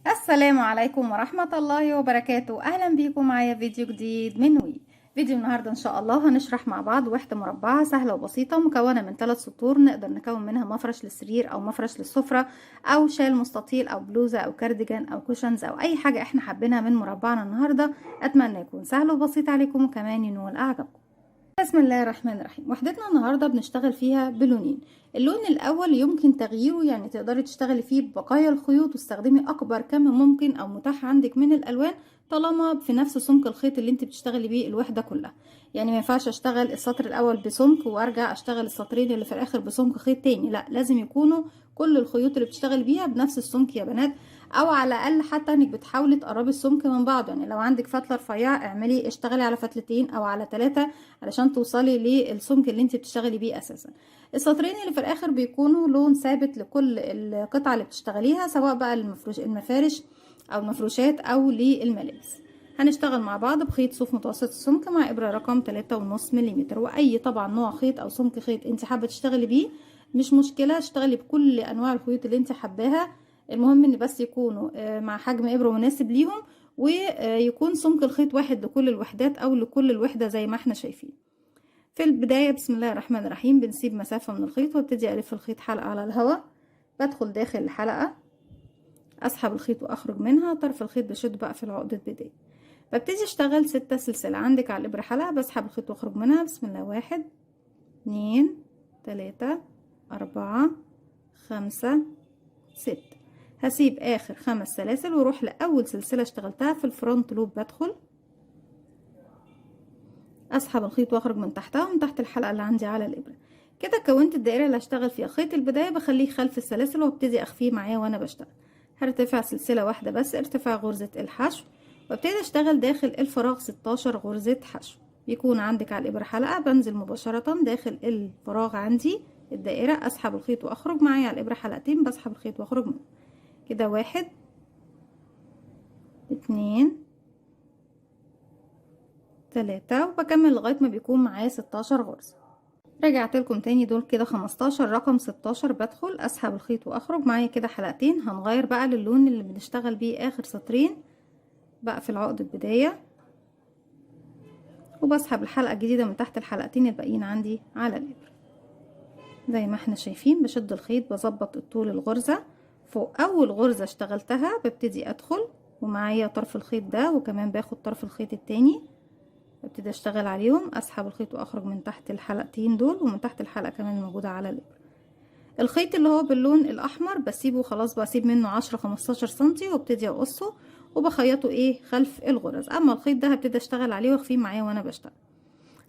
السلام عليكم ورحمة الله وبركاته. أهلا بيكم معايا فيديو جديد من وي. فيديو النهاردة إن شاء الله هنشرح مع بعض وحدة مربعة سهلة وبسيطة مكونة من 3 سطور، نقدر نكون منها مفرش للسرير أو مفرش للسفرة أو شال مستطيل أو بلوزة أو كارديجان أو كوشنز أو أي حاجة احنا حابينها من مربعنا النهاردة. أتمنى يكون سهل وبسيط عليكم وكمان ينول أعجابكم. بسم الله الرحمن الرحيم. وحدتنا النهارده بنشتغل فيها بلونين. اللون الاول يمكن تغييره، يعني تقدري تشتغلي فيه ببقايا الخيوط وتستخدمي اكبر كم ممكن او متاح عندك من الالوان، طالما في نفس سمك الخيط اللي انت بتشتغلي بيه الوحده كلها. يعني ما ينفعش اشتغل السطر الاول بسمك وارجع اشتغل السطرين اللي في الاخر بسمك خيط تاني، لا، لازم يكونوا كل الخيوط اللي بتشتغلي بيها بنفس السمك يا بنات، او على الاقل حتى انك بتحاولي تقربي السمك من بعض. يعني لو عندك فتله رفيعه اشتغلي على فتلتين او على 3 علشان توصلي للسمك اللي انت بتشتغلي بيه اساسا. السطرين اللي في الاخر بيكونوا لون ثابت لكل القطعه اللي بتشتغليها، سواء بقى المفارش او المفروشات او للملابس. هنشتغل مع بعض بخيط صوف متوسط السمك مع ابره رقم 3.5 ملم، واي طبعا نوع خيط او سمك خيط انت حابه تشتغلي بيه مش مشكله، اشتغلي بكل انواع الخيوط اللي انت حباها. المهم ان بس يكونوا مع حجم ابره مناسب ليهم، ويكون سمك الخيط واحد لكل الوحدات او لكل الوحده زي ما احنا شايفين. في البداية بسم الله الرحمن الرحيم بنسيب مسافة من الخيط وابتدي ألف الخيط حلقة على الهواء. بدخل داخل الحلقة، أسحب الخيط وأخرج منها، طرف الخيط بشد بقى في العقدة بداية. ببتدي أشتغل 6 سلسلة عندك على الإبرة حلقة، بسحب الخيط وأخرج منها. بسم الله، 1 2 3 4 5 6. هسيب آخر 5 سلاسل وأروح لأول سلسلة اشتغلتها في الفرونت لوب، بدخل اسحب الخيط واخرج من تحتها ومن تحت الحلقه اللي عندي على الابره. كده كونت الدائره اللي هشتغل فيها. خيط البدايه بخليه خلف السلاسل وابتدي اخفيه معايا وانا بشتغل. هرتفع سلسله واحده بس، ارتفاع غرزه الحشو، وابتدي اشتغل داخل الفراغ 16 غرزه حشو. بيكون عندك على الابره حلقه، بنزل مباشره داخل الفراغ عندي الدائره، اسحب الخيط واخرج معايا على الابره حلقتين، بسحب الخيط واخرج منه. كده 1 2 3، وبكمل لغايه ما بيكون معايا 16 غرزه. رجعت لكم تاني، دول كده 15. رقم 16 بدخل اسحب الخيط واخرج معايا كده حلقتين. هنغير بقى للون اللي بنشتغل بيه اخر سطرين بقى في العقد البداية، وبسحب الحلقة الجديدة من تحت الحلقتين الباقيين عندي على الابرة زي ما احنا شايفين. بشد الخيط، بظبط الطول الغرزة. فوق اول غرزة اشتغلتها ببتدي ادخل ومعايا طرف الخيط ده، وكمان باخد طرف الخيط التاني ببتدي اشتغل عليهم، اسحب الخيط واخرج من تحت الحلقتين دول ومن تحت الحلقة كمان الموجودة على الابرة. الخيط اللي هو باللون الاحمر بسيبه خلاص، بسيب منه 10-15 سنتي وابتدي اقصه وبخيطه خلف الغرز. اما الخيط ده هبتدي اشتغل عليه واخفيه معايا وانا بشتغل.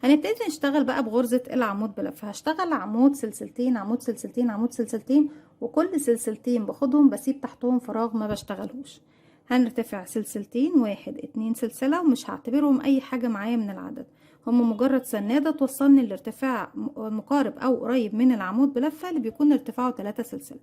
هنبتدي نشتغل بقى بغرزة العمود بلف. هشتغل عمود سلسلتين عمود سلسلتين عمود سلسلتين، وكل سلسلتين باخدهم بسيب تحتهم فراغ ما بشتغلهوش. هنرتفع سلسلتين، 1 2 سلسلة، ومش هعتبرهم اي حاجة معايا من العدد، هم مجرد سنادة توصلني لارتفاع مقارب او قريب من العمود بلفة اللي بيكون ارتفاعه 3 سلسلة.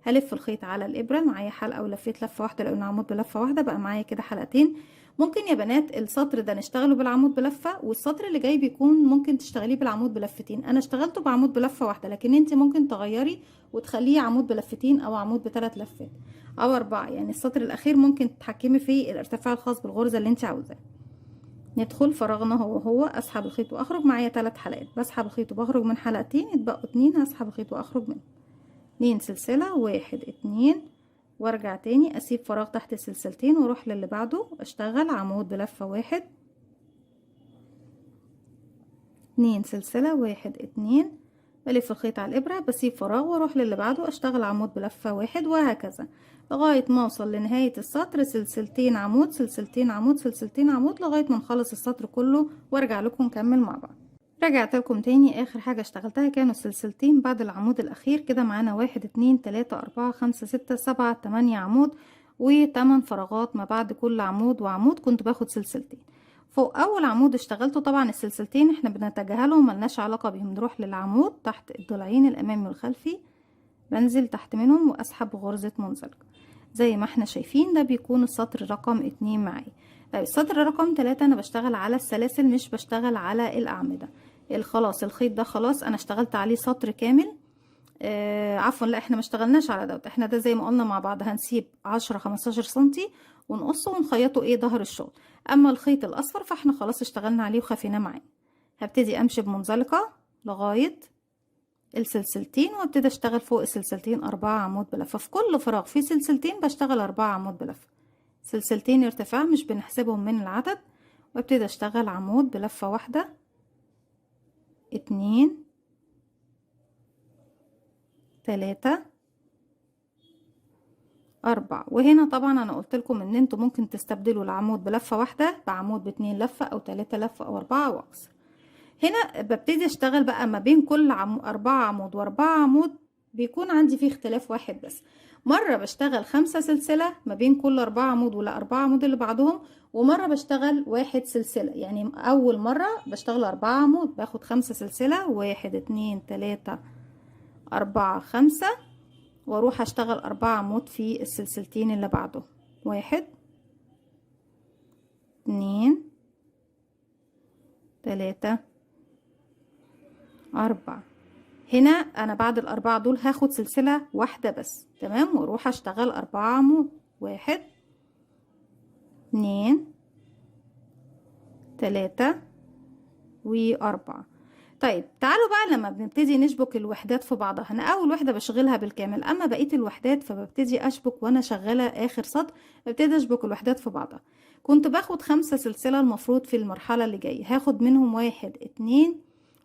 هلف الخيط على الابرة، معايا حلقة ولفيت لفة واحدة لان العمود بلفة واحدة، بقى معايا كده حلقتين. ممكن يا بنات السطر ده نشتغله بالعمود بلفة، والسطر اللي جاي بيكون ممكن تشتغليه بالعمود بلفتين. انا اشتغلته بعمود بلفة واحدة، لكن انت ممكن تغيري وتخليه عمود بلفتين او عمود ب3 لفات او 4. يعني السطر الاخير ممكن تتحكمي في الارتفاع الخاص بالغرزة اللي انت عاوزاه. ندخل فراغنا هو اسحب الخيط واخرج، معايا 3 حلقات، بسحب الخيط وبخرج من حلقتين، اتبقوا 2 هسحب الخيط واخرج منهم. 2 سلسلة، 1 2، وارجع تاني اسيب فراغ تحت السلسلتين واروح للي بعده اشتغل عمود بلفة 1 2 سلسلة 1 2، بلف الخيط على الابرة، بسيب فراغ واروح للي بعده اشتغل عمود بلفة 1، وهكذا لغاية ما اوصل لنهاية السطر سلسلتين عمود سلسلتين عمود سلسلتين عمود لغاية ما نخلص السطر كله وارجع لكم نكمل مع بعض. رجعت لكم تاني، اخر حاجة اشتغلتها كانوا السلسلتين بعد العمود الاخير. كده معانا 1 2 3 4 5 6 7 8 عمود، و8 فراغات ما بعد كل عمود وعمود كنت باخد سلسلتين. فوق اول عمود اشتغلته، طبعا السلسلتين احنا بنتجاهلهم ملناش علاقة بيهم، نروح للعمود تحت الضلعين الامامي والخلفي، بنزل تحت منهم واسحب غرزة منزلقة زي ما احنا شايفين. ده بيكون السطر رقم 2 معايا. طيب السطر رقم 3 انا بشتغل على السلاسل مش بشتغل على الاعمدة. خلاص الخيط ده خلاص انا اشتغلت عليه سطر كامل. عفوا لا احنا ما اشتغلناش على دوت، احنا ده زي ما قلنا مع بعض هنسيب 10-15 سنتي ونقصه ونخيطه ايه ظهر الشغل. اما الخيط الاصفر فاحنا خلاص اشتغلنا عليه وخفيناه معاه. هبتدي امشي بمنزلقة لغاية السلسلتين، وابتدي اشتغل فوق السلسلتين 4 عمود بلفة. في كل فراغ في سلسلتين بشتغل 4 عمود بلفة، سلسلتين ارتفاع مش بنحسبهم من العدد. وابتدي اشتغل عمود بلفة واحدة، 2 3 4. وهنا طبعا انا قلت لكم ان انتوا ممكن تستبدلوا العمود بلفة واحدة بعمود ب2 لفة او 3 لفة او 4 واكثر. هنا ببتدي اشتغل بقى ما بين كل 4 عمود و4 عمود بيكون عندي فيه اختلاف واحد بس. مرة بشتغل 5 سلسلة ما بين كل 4 عمود ولا 4 عمود اللي بعدهم، ومرة بشتغل 1 سلسلة. يعني اول مرة بشتغل 4 عمود باخد 5 سلسلة، 1 2 3 4 5، واروح اشتغل 4 عمود في السلسلتين اللي بعده، 1 2 3 4. هنا انا بعد ال4 دول هاخد سلسلة واحدة بس، تمام، واروح اشتغل 4 عمود، 1 2 3 و4. طيب تعالوا بقى لما بنبتدي نشبك الوحدات في بعضها، انا اول وحدة بشغلها بالكامل، اما بقية الوحدات فببتدي اشبك وانا شغالة اخر سطر، ببتدي اشبك الوحدات في بعضها. كنت باخد 5 سلسلة، المفروض في المرحلة اللي جاية هاخد منهم 1 2،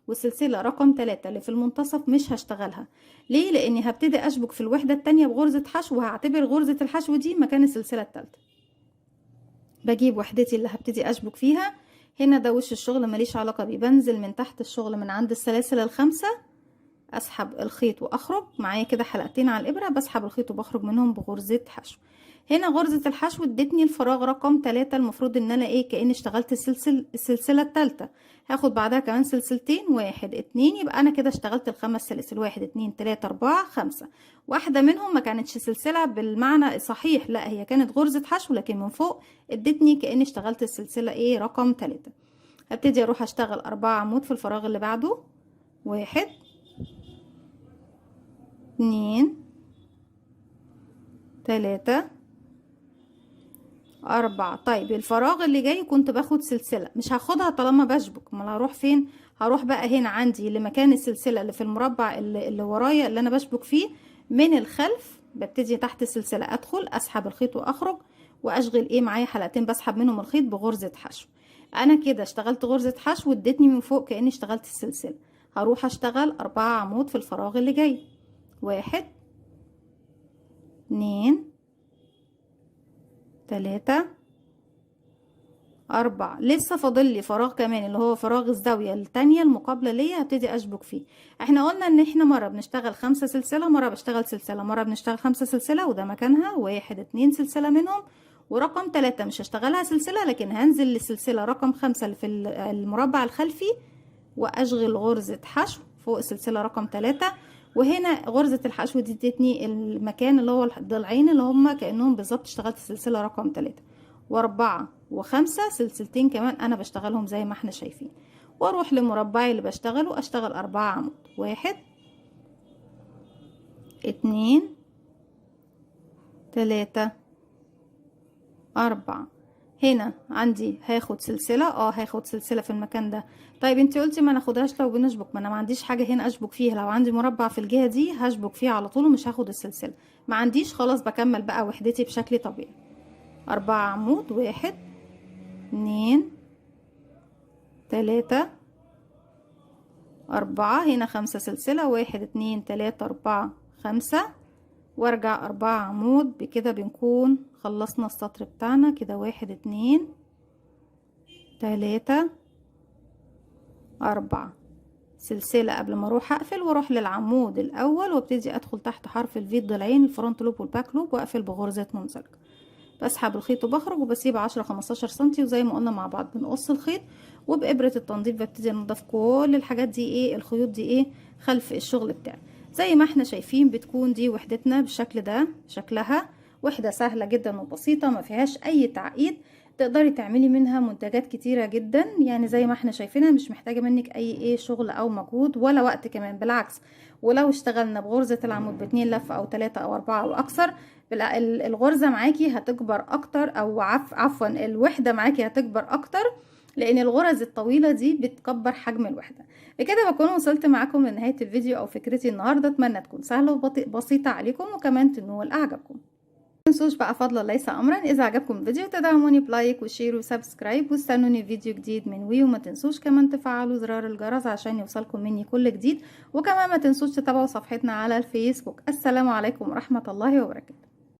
والسلسلة رقم 3 اللي في المنتصف مش هشتغلها. ليه؟ لاني هبتدي اشبك في الوحدة التانية بغرزة حشو، وهعتبر غرزة الحشو دي مكان السلسلة التالتة. بجيب وحدتي اللي هبتدي اشبك فيها، هنا ده وش الشغل ماليش علاقة بيه، بنزل من تحت الشغل من عند السلاسل الخمسة، اسحب الخيط واخرج معايا كده حلقتين على الابرة، بسحب الخيط وبخرج منهم بغرزة حشو. هنا غرزة الحشو ادتني الفراغ رقم 3، المفروض ان انا ايه كأني اشتغلت السلسلة التالتة. هاخد بعدها كمان سلسلتين، 1 2، يبقى انا كده اشتغلت ال5 سلاسل، 1 2 3 4 5. واحدة منهم ما كانتش سلسلة بالمعنى الصحيح، لا هي كانت غرزة حشو، لكن من فوق ادتني كأني اشتغلت السلسلة ايه رقم 3. هبتدي اروح اشتغل 4 عمود في الفراغ اللي بعده، 1 2 3 4. طيب الفراغ اللي جاي كنت باخد سلسلة، مش هاخدها طالما بشبك، امال هروح فين؟ هروح بقى هنا عندي لمكان السلسلة اللي في المربع اللي ورايا اللي انا بشبك فيه، من الخلف ببتدي تحت السلسلة ادخل اسحب الخيط واخرج، واشغل ايه معايا حلقتين بسحب منهم الخيط بغرزة حشو. انا كده اشتغلت غرزة حشو وادتني من فوق كأني اشتغلت السلسلة. هروح اشتغل 4 عمود في الفراغ اللي جاي، 1 2 3 4. لسه فاضل لي فراغ كمان اللي هو فراغ الزاوية التانية المقابلة ليا، هبتدي اشبك فيه. احنا قلنا ان احنا مرة بنشتغل 5 سلسلة، مرة بشتغل سلسلة، مرة بنشتغل 5 سلسلة وده مكانها، 1 2 سلسلة منهم، ورقم 3 مش هشتغلها سلسلة، لكن هنزل للسلسلة رقم 5 اللي في المربع الخلفي، واشغل غرزة حشو فوق السلسلة رقم 3. وهنا غرزة الحشو دي ادتني المكان اللي هو الضلعين اللي هما كأنهم بالظبط اشتغلت السلسلة رقم 3 و4 و5، سلسلتين كمان انا بشتغلهم زي ما احنا شايفين. واروح لمربعي اللي بشتغله اشتغل 4 عمود، 1 2 3 4. هنا عندي هاخد سلسلة، هاخد سلسلة في المكان ده. طيب انتي قلتي ما ناخدهاش لو بنشبك، ما انا ما عنديش حاجة هنا اشبك فيها، لو عندي مربع في الجهة دي هشبك فيه على طول ومش هاخد السلسلة. ما عنديش، خلاص بكمل بقى وحدتي بشكل طبيعي. 4 عمود، 1 2 3 4. هنا 5 سلسلة، 1 2 3 4 5، وارجع 4 عمود. بكده بنكون خلصنا السطر بتاعنا كده، 1 2 3 4 سلسلة قبل ما اروح اقفل، واروح للعمود الاول وابتدي ادخل تحت حرف الفي الضلعين الفرونت لوب والباك لوب، واقفل بغرزة منزلقة. بسحب الخيط وبخرج وبسيب 10-15 سنتي، وزي ما قلنا مع بعض بنقص الخيط، وبإبرة التنظيف ببتدي انضف كل الحاجات دي ايه الخيوط دي ايه خلف الشغل بتاعي. زي ما احنا شايفين بتكون دي وحدتنا بالشكل ده شكلها. وحدة سهلة جدا وبسيطة ما فيهاش اي تعقيد، تقدري تعملي منها منتجات كتيرة جدا. يعني زي ما احنا شايفينها مش محتاجة منك اي شغل او مجهود ولا وقت كمان، بالعكس. ولو اشتغلنا بغرزة العمود ب2 لفة او 3 او 4 او اكثر، الغرزة معاكي هتكبر اكتر، او عفوا الوحدة معاكي هتكبر اكتر، لان الغرز الطويلة دي بتكبر حجم الوحدة. بكده بكون وصلت معاكم لنهاية الفيديو او فكرتي النهاردة. اتمنى تكون سهلة وبسيطة عليكم، وكمان تنول اعجابكم. متنسوش بقى فضلا ليس امرا، اذا عجبكم الفيديو تدعموني بلايك وشير وسبسكرايب، واستنوني في فيديو جديد من وي. وما تنسوش كمان تفعلوا زرار الجرس عشان يوصلكم مني كل جديد، وكمان ما تنسوش تتابعوا صفحتنا على الفيسبوك. السلام عليكم ورحمة الله وبركاته.